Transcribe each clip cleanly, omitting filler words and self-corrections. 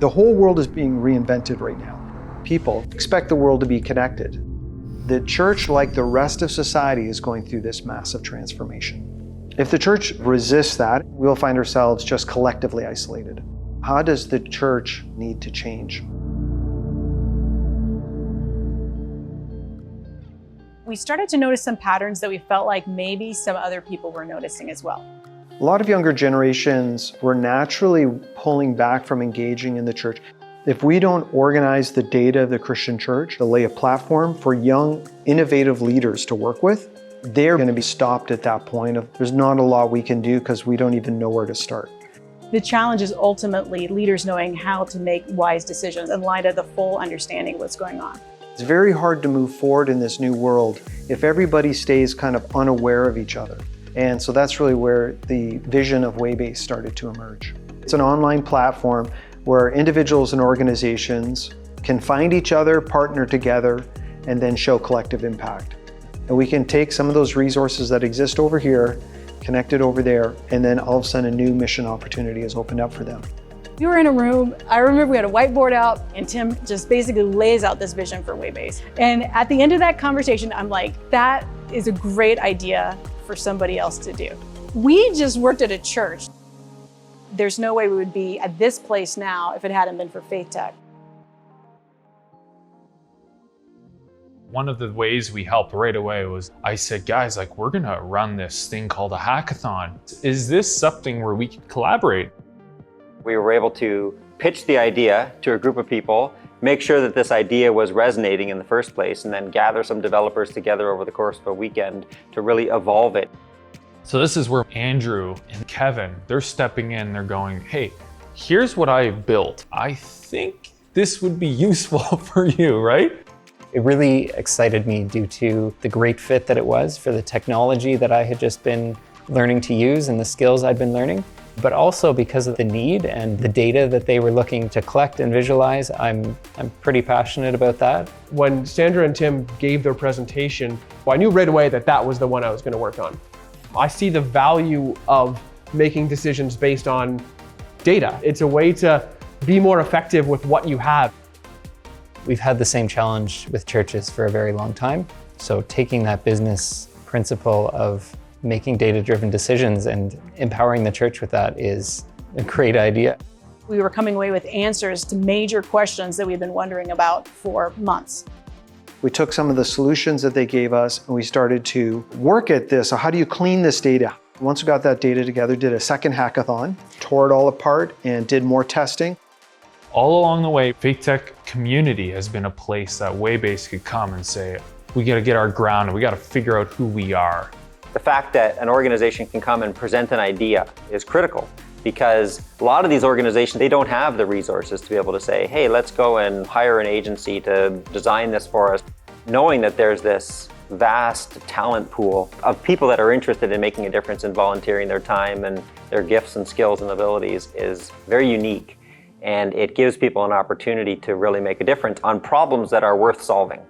The whole world is being reinvented right now. People expect the world to be connected. The church, like the rest of society, is going through this massive transformation. If the church resists that, we'll find ourselves just collectively isolated. How does the church need to change? We started to notice some patterns that we felt like maybe some other people were noticing as well. A lot of younger generations were naturally pulling back from engaging in the church. If we don't organize the data of the Christian church to lay a platform for young, innovative leaders to work with, they're going to be stopped at that point of there's not a lot we can do because we don't even know where to start. The challenge is ultimately leaders knowing how to make wise decisions in light of the full understanding of what's going on. It's very hard to move forward in this new world if everybody stays kind of unaware of each other. And so that's really where the vision of WayBase started to emerge. It's an online platform where individuals and organizations can find each other, partner together, and then show collective impact. And we can take some of those resources that exist over here, connect it over there, and then all of a sudden a new mission opportunity is opened up for them. We were in a room, I remember we had a whiteboard out, and Tim just basically lays out this vision for WayBase. And at the end of that conversation, I'm like, that is a great idea for somebody else to do. We just worked at a church. There's no way we would be at this place now if it hadn't been for FaithTech. One of the ways we helped right away was I said, guys, like, we're gonna run this thing called a hackathon. Is this something where we could collaborate? We were able to pitch the idea to a group of people, make sure that this idea was resonating in the first place, and then gather some developers together over the course of a weekend to really evolve it. So this is where Andrew and Kevin, they're stepping in, they're going, hey, here's what I built. I think this would be useful for you, right? It really excited me due to the great fit that it was for the technology that I had just been learning to use and the skills I'd been learning, but also because of the need and the data that they were looking to collect and visualize. I'm pretty passionate about that. When Sandra and Tim gave their presentation, I knew right away that that was the one I was going to work on. I see the value of making decisions based on data. It's a way to be more effective with what you have. We've had the same challenge with churches for a very long time. So taking that business principle of making data-driven decisions and empowering the church with that is a great idea. We were coming away with answers to major questions that we've been wondering about for months. We took some of the solutions that they gave us and we started to work at this. So how do you clean this data? Once we got that data together, did a second hackathon, tore it all apart and did more testing. All along the way, FaithTech community has been a place that WayBase could come and say, we gotta get our ground and we gotta figure out who we are. The fact that an organization can come and present an idea is critical because a lot of these organizations, they don't have the resources to be able to say, hey, let's go and hire an agency to design this for us. Knowing that there's this vast talent pool of people that are interested in making a difference and volunteering their time and their gifts and skills and abilities is very unique. And it gives people an opportunity to really make a difference on problems that are worth solving.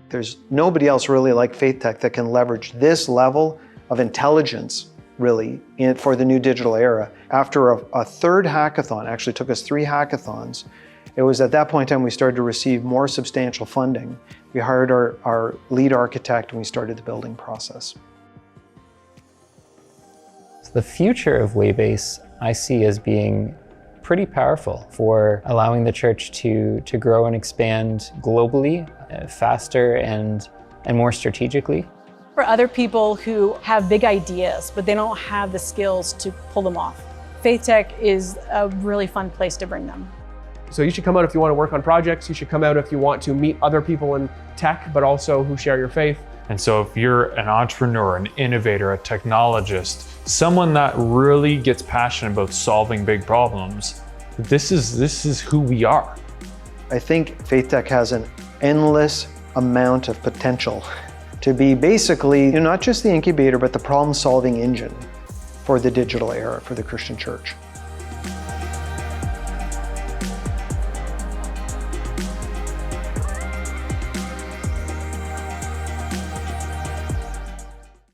There's nobody else really like FaithTech that can leverage this level of intelligence really for the new digital era. After a third hackathon, actually took us 3 hackathons, it was at that point in time we started to receive more substantial funding. We hired our lead architect and we started the building process. So the future of WayBase I see as being pretty powerful for allowing the church to grow and expand globally, faster and more strategically. For other people who have big ideas, but they don't have the skills to pull them off, FaithTech is a really fun place to bring them. So you should come out if you want to work on projects. You should come out if you want to meet other people in tech, but also who share your faith. And so if you're an entrepreneur, an innovator, a technologist, someone that really gets passionate about solving big problems, this is who we are. I think FaithTech has an endless amount of potential to be basically not just the incubator, but the problem-solving engine for the digital era, for the Christian church.